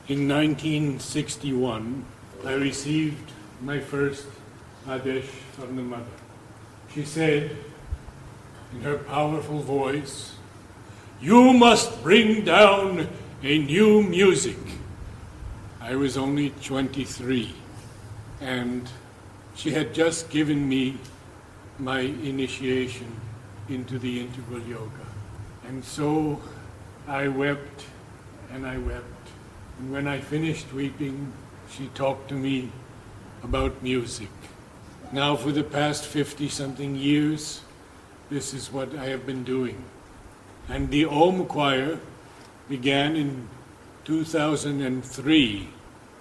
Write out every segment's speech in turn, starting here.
In 1961, I received my first Adesh from the mother. She said, in her powerful voice, "You must bring down a new music." I was only 23, and she had just given me my initiation into the integral yoga. And so I wept and I wept. And when I finished weeping, she talked to me about music. Now for the past 50-something years, this is what I have been doing. And the Om choir began in 2003.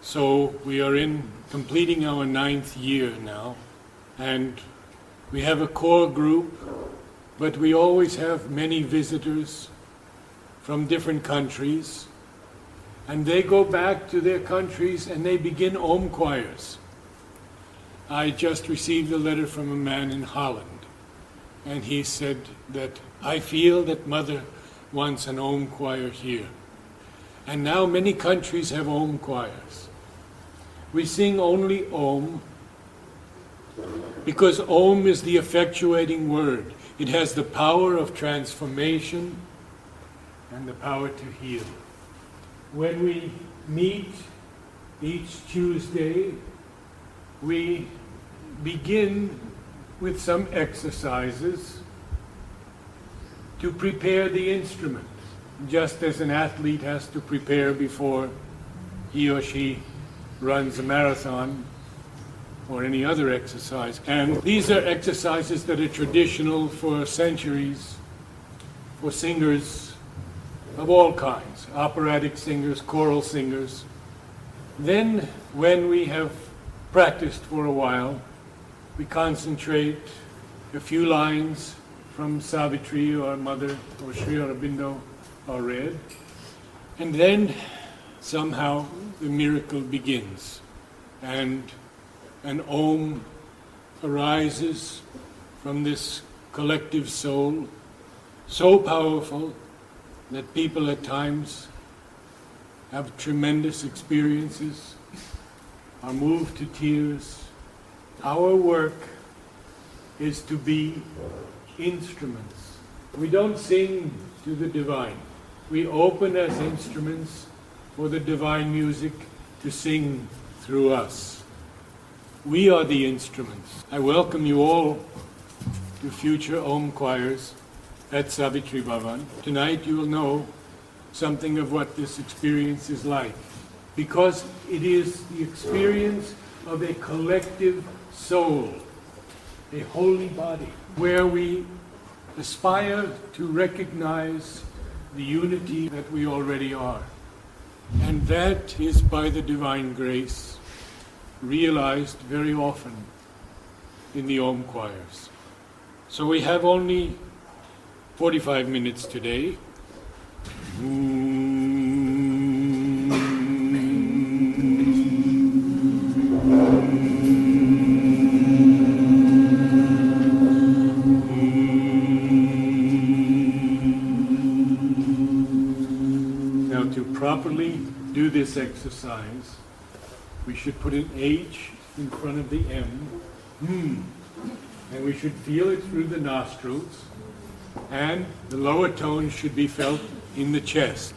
So we are completing our 9th year now. And we have a core group, but we always have many visitors from different countries. And they go back to their countries and they begin Om choirs. I just received a letter from a man in Holland, and he said that I feel that Mother wants an Om choir here. And now many countries have Om choirs. We sing only Om because Om is the effectuating word. It has the power of transformation and the power to heal. When we meet each Tuesday, we begin with some exercises to prepare the instrument, just as an athlete has to prepare before he or she runs a marathon or any other exercise. And these are exercises that are traditional for centuries for singers of all kinds, operatic singers, choral singers. Then, when we have practiced for a while, we concentrate a few lines from Savitri or Mother or Sri Aurobindo are read, and then somehow the miracle begins, and an Om arises from this collective soul, so powerful that people at times have tremendous experiences, are moved to tears. Our work is to be instruments. We don't sing to the divine. We open as instruments for the divine music to sing through us. We are the instruments. I welcome you all to future Om choirs at Savitri Bhavan. Tonight you will know something of what this experience is like, because it is the experience of a collective soul, a holy body, where we aspire to recognize the unity that we already are. And that is by the divine grace realized very often in the Om choirs. So we have only 45 minutes today. Now, to properly do this exercise, we should put an H in front of the M, and we should feel it through the nostrils, and the lower tones should be felt in the chest.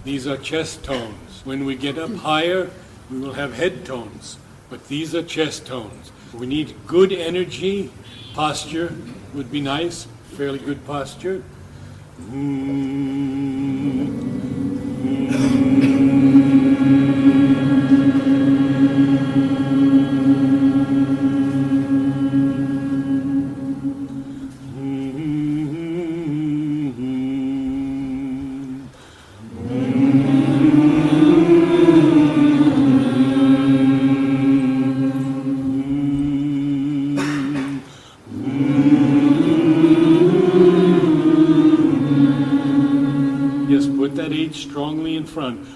These are chest tones. When we get up higher, we will have head tones, but these are chest tones. We need good energy. Posture would be nice, fairly good posture. Just put that H strongly in front.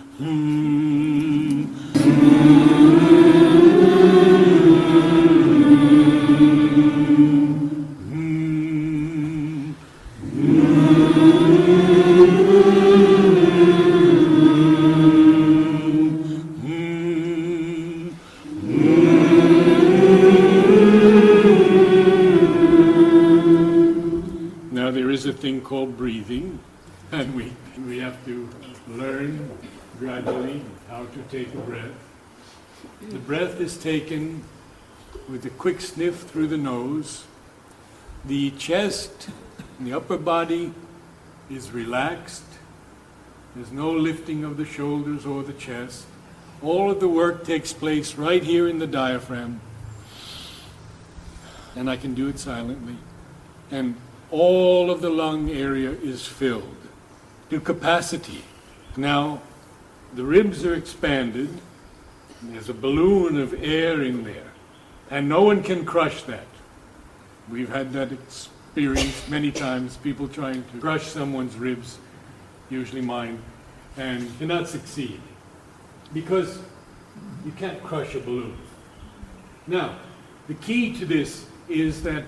we have to learn gradually how to take a breath. The breath is taken with a quick sniff through the nose. The chest and the upper body is relaxed. There's no lifting of the shoulders or the chest. All of the work takes place right here in the diaphragm. And I can do it silently. And all of the lung area is filled to capacity. Now, the ribs are expanded. There's a balloon of air in there. And no one can crush that. We've had that experience many times, people trying to crush someone's ribs, usually mine, and cannot succeed. Because you can't crush a balloon. Now, the key to this is that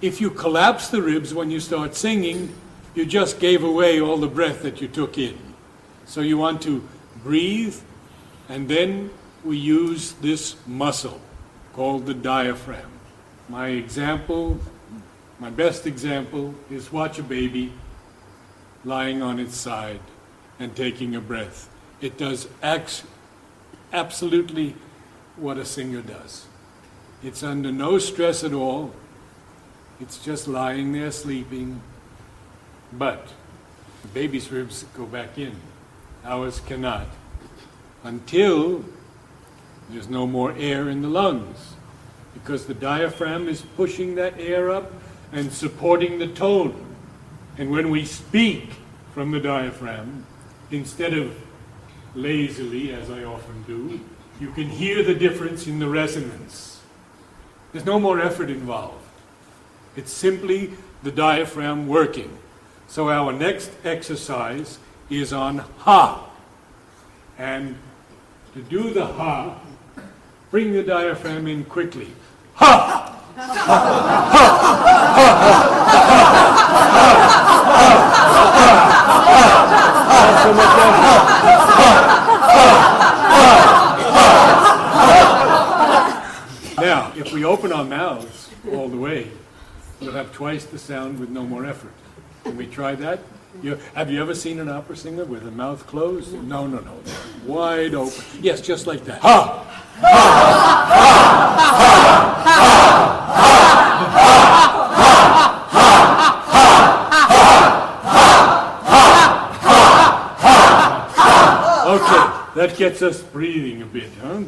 if you collapse the ribs when you start singing, you just gave away all the breath that you took in. So you want to breathe, and then we use this muscle called the diaphragm. My best example is watch a baby lying on its side and taking a breath. It does absolutely what a singer does. It's under no stress at all. It's just lying there sleeping. But the baby's ribs go back in. Ours cannot. Until there's no more air in the lungs. Because the diaphragm is pushing that air up and supporting the tone. And when we speak from the diaphragm, instead of lazily, as I often do, you can hear the difference in the resonance. There's no more effort involved. It's simply the diaphragm working. So our next exercise is on ha. And to do the ha, bring the diaphragm in quickly. Ha! Now, if we open our mouths all the way, we'll have twice the sound with no more effort. Can we try that? Have you ever seen an opera singer with a mouth closed? No. Wide open. Yes, just like that. Ha! Okay, that gets us breathing a bit, huh?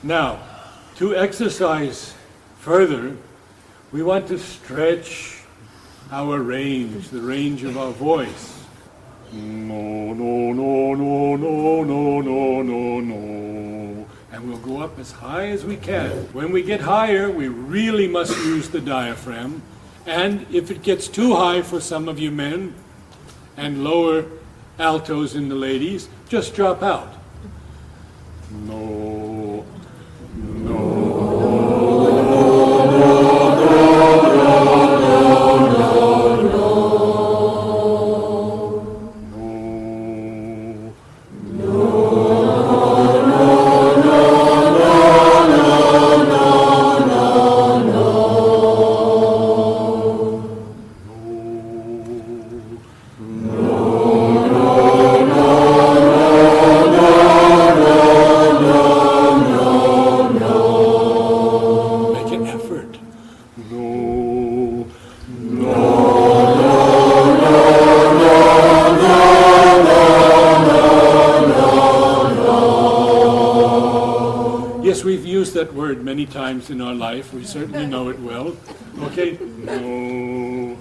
Now, to exercise further, we want to stretch our range, the range of our voice. No, no, no, no, no, no, no, no, no. And we'll go up as high as we can. When we get higher, we really must use the diaphragm. And if it gets too high for some of you men, and lower altos in the ladies, just drop out. No, no. Yes, we've used that word many times in our life. We certainly know it well. Okay? No.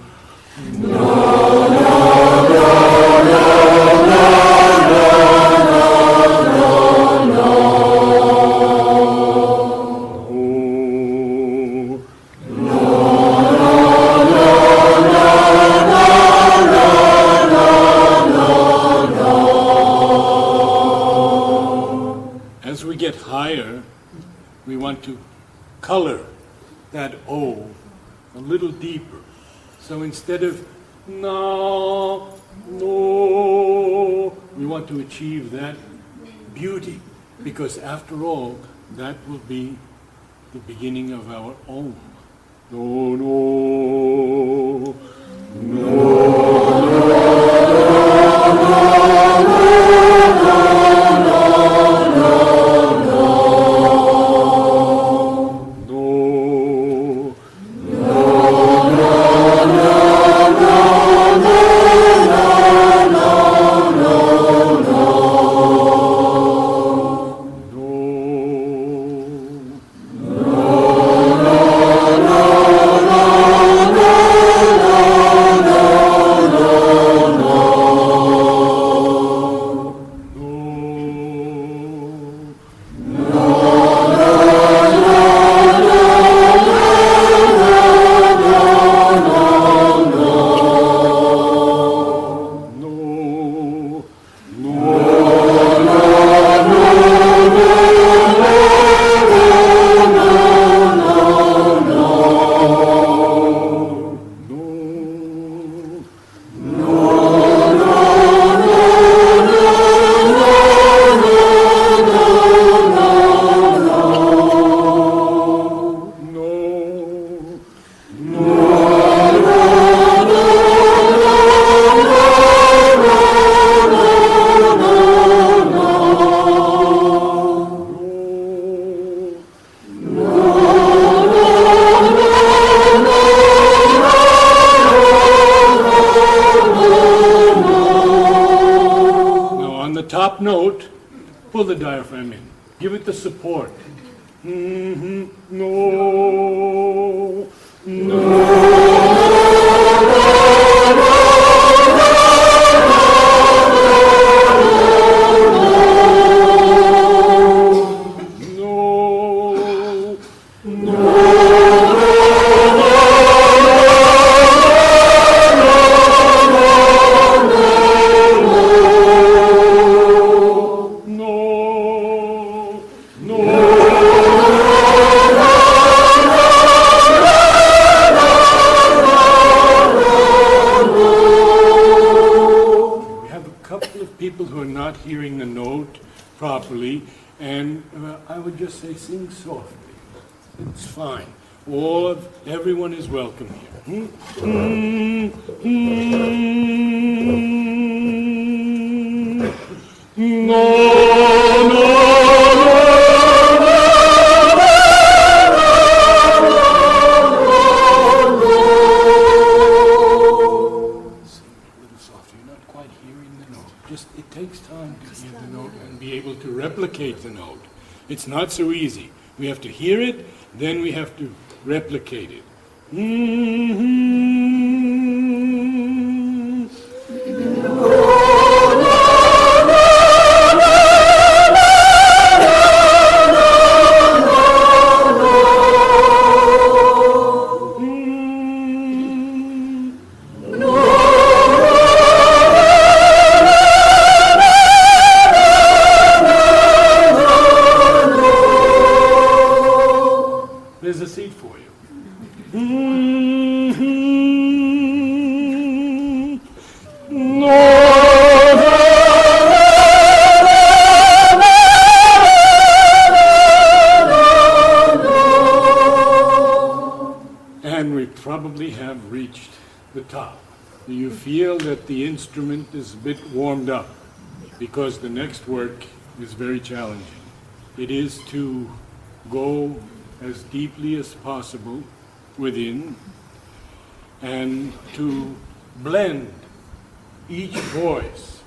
As we get higher, we want to color that O a little deeper. So instead of no, no, we want to achieve that beauty, because after all, that will be the beginning of our Om. No, no, no, no, no, no. Top note, pull the diaphragm in. Give it the support. No, people who are not hearing the note properly, and I would just say sing softly. It's fine. Everyone is welcome here. It takes time to hear the note and be able to replicate the note. It's not so easy. We have to hear it, then we have to replicate it. There's a seat for you. And we probably have reached the top. Do you feel that the instrument is a bit warmed up? Because the next work is very challenging. It is to go as deeply as possible within and to blend each voice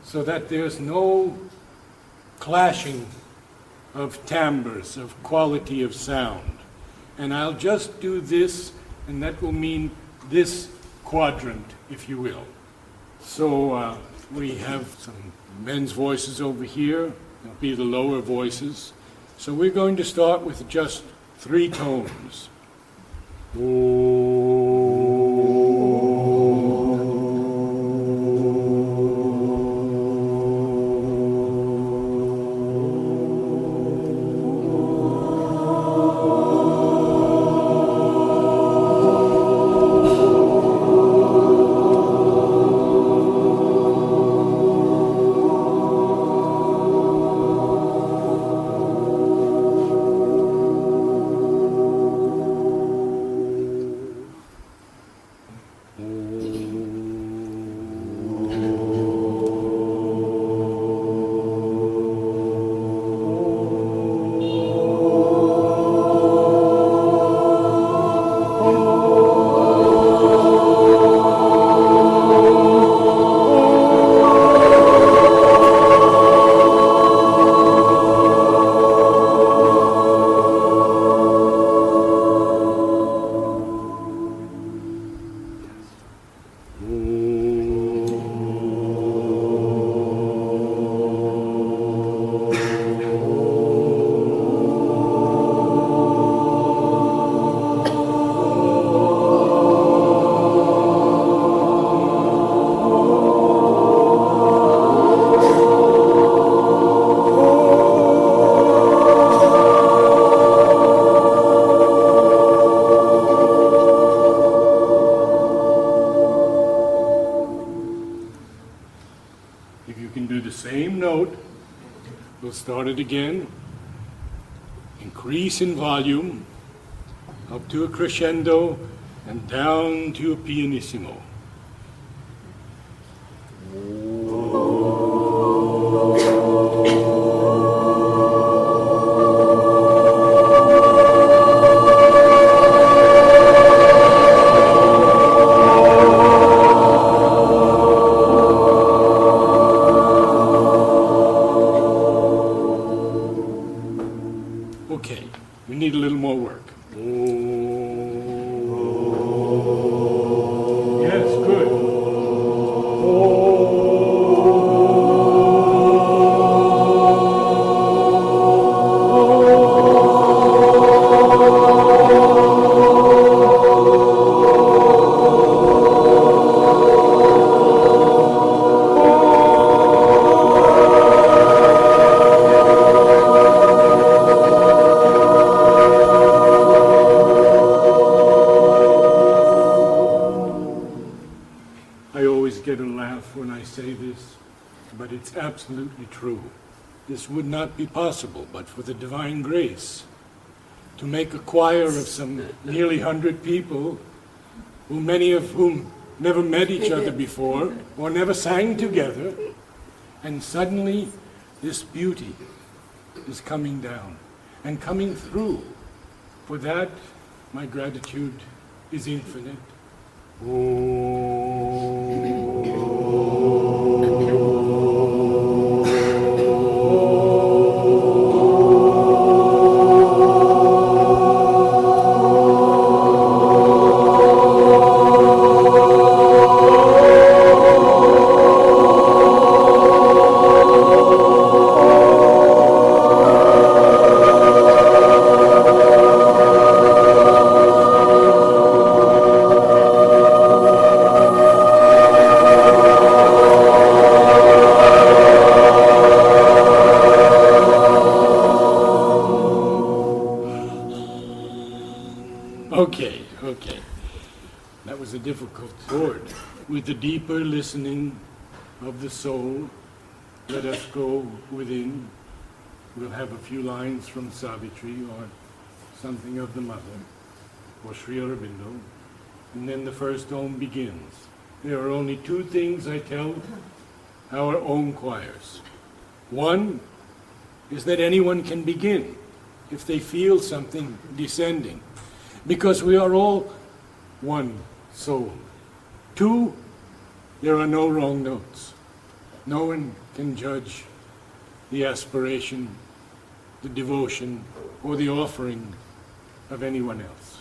so that there's no clashing of timbres, of quality of sound. And I'll just do this, and that will mean this quadrant, if you will. So we have some men's voices over here. They'll be the lower voices. So we're going to start with just 3 tones. If you can do the same note, we'll start it again. Increase in volume, up to a crescendo, and down to a pianissimo. Okay, we need a little more work. Yes, good. I always get a laugh when I say this, but it's absolutely true. This would not be possible but for the divine grace to make a choir of some nearly 100 people, who many of whom never met each other before or never sang together, and suddenly this beauty is coming down and coming through. For that, my gratitude is infinite. Okay. That was a difficult chord. With the deeper listening of the soul, let us go within. We'll have a few lines from Savitri or something of the Mother or Sri Aurobindo, and then the first Om begins. There are only two things I tell our own choirs. One is that anyone can begin if they feel something descending, because we are all one soul. Two, there are no wrong notes. No one can judge the aspiration, the devotion, or the offering of anyone else.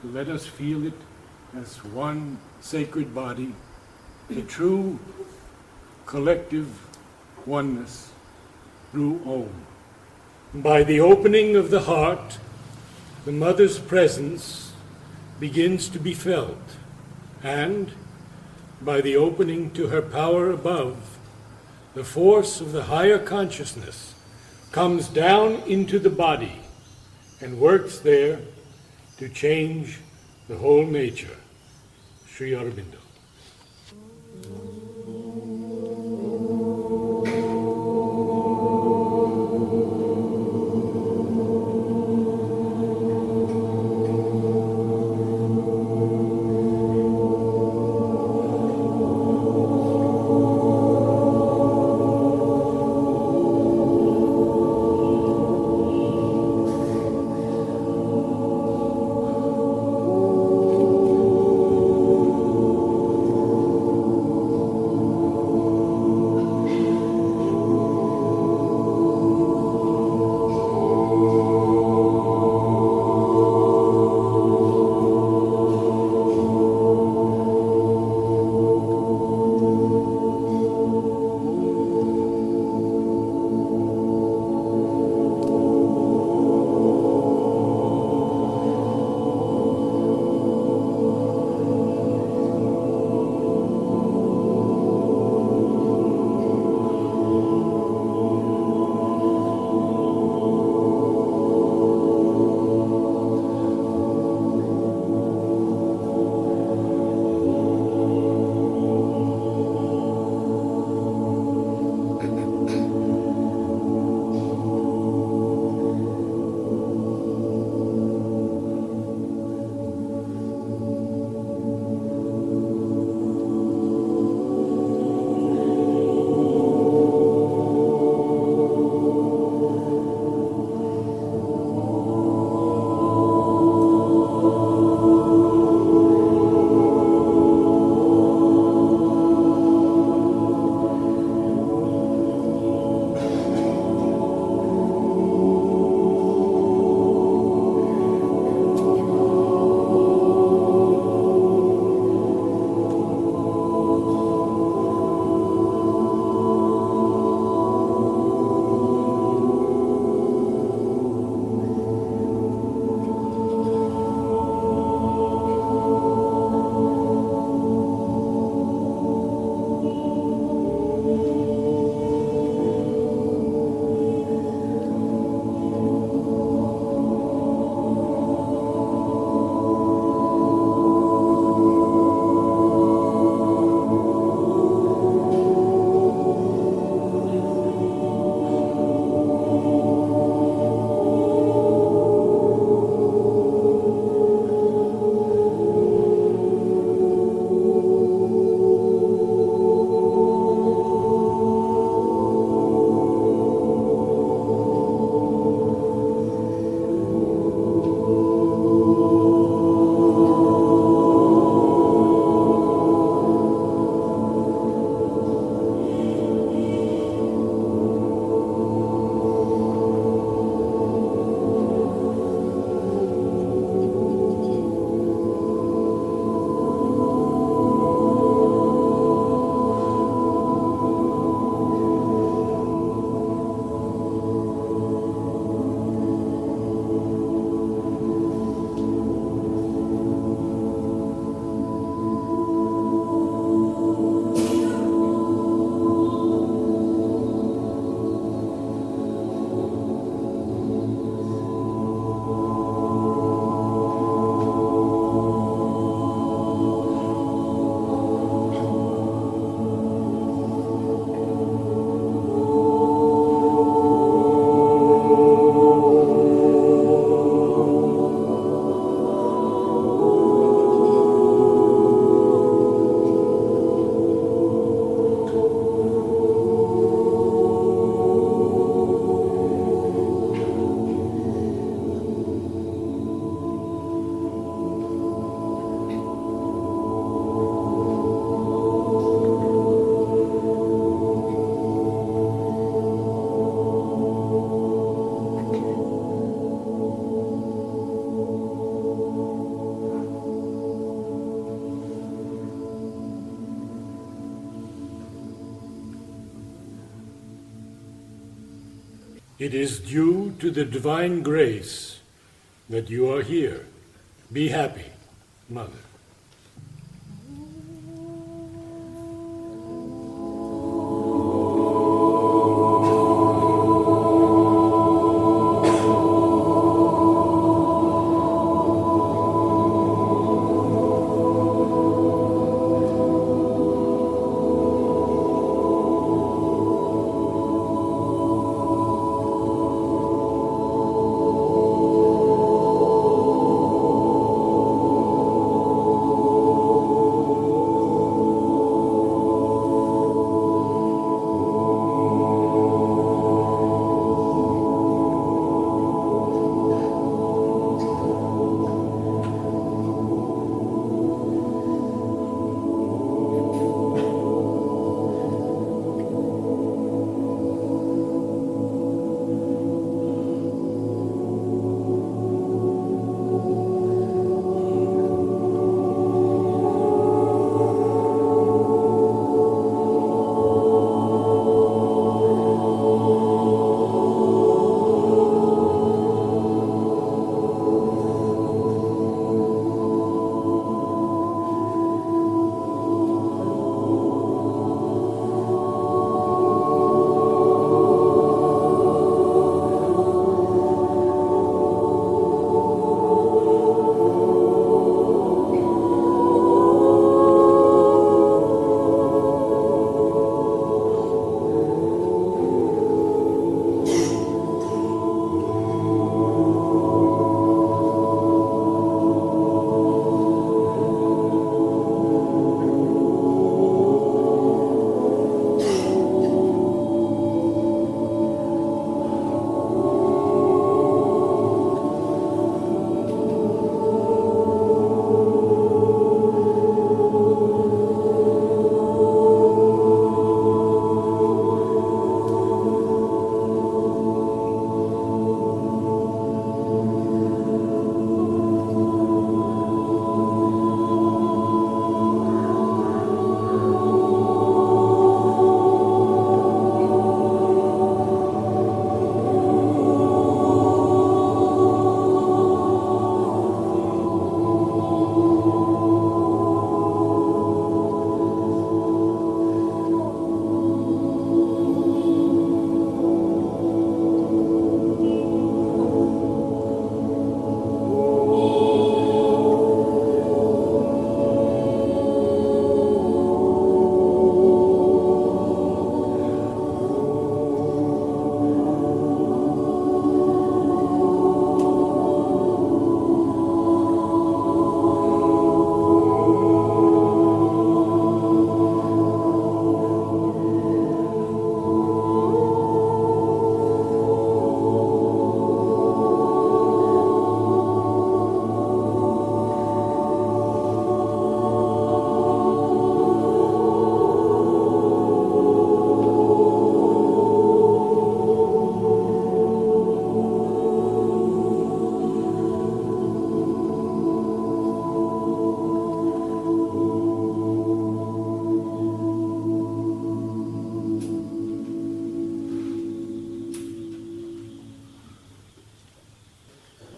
Let us feel it as one sacred body, a true collective oneness through Om. By the opening of the heart, the Mother's presence begins to be felt, and by the opening to her power above, the force of the higher consciousness comes down into the body and works there to change the whole nature. Sri Aurobindo. It is due to the divine grace that you are here. Be happy, Mother.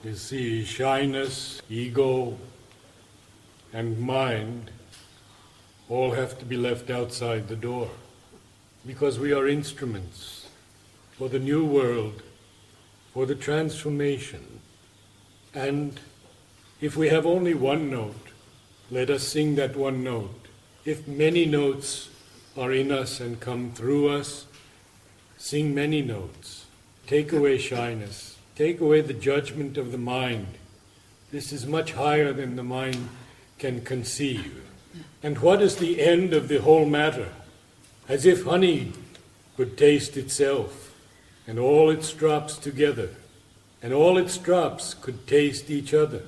You see, shyness, ego, and mind all have to be left outside the door, because we are instruments for the new world, for the transformation. And if we have only one note, let us sing that one note. If many notes are in us and come through us, sing many notes. Take away shyness. Take away the judgment of the mind. This is much higher than the mind can conceive. And what is the end of the whole matter? As if honey could taste itself, and all its drops together, and all its drops could taste each other,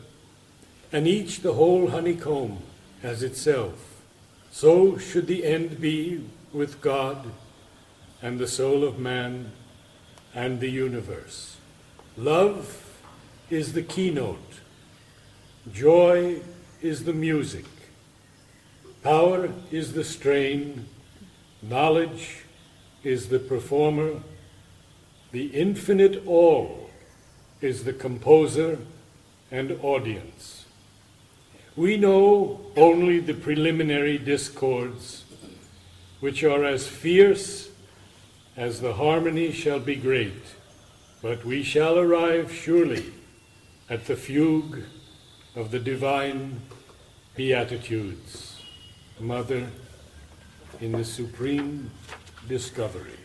and each the whole honeycomb as itself. So should the end be with God and the soul of man and the universe. Love is the keynote. Joy is the music. Power is the strain. Knowledge is the performer. The infinite all is the composer and audience. We know only the preliminary discords, which are as fierce as the harmony shall be great, but we shall arrive surely at the fugue of the divine Beatitudes, Mother in the supreme discovery.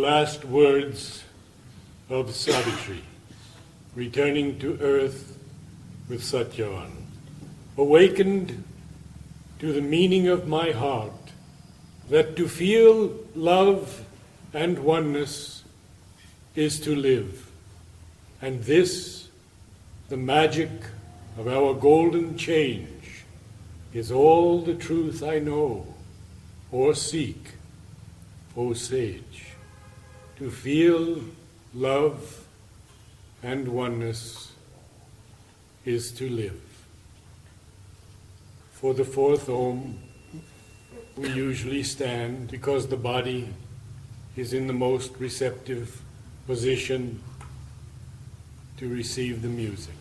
last words of Savitri, returning to earth with Satyavan. Awakened to the meaning of my heart, that to feel love and oneness is to live, and this, the magic of our golden change, is all the truth I know or seek, O sage. To feel love and oneness is to live. For the fourth Om, we usually stand because the body is in the most receptive position to receive the music.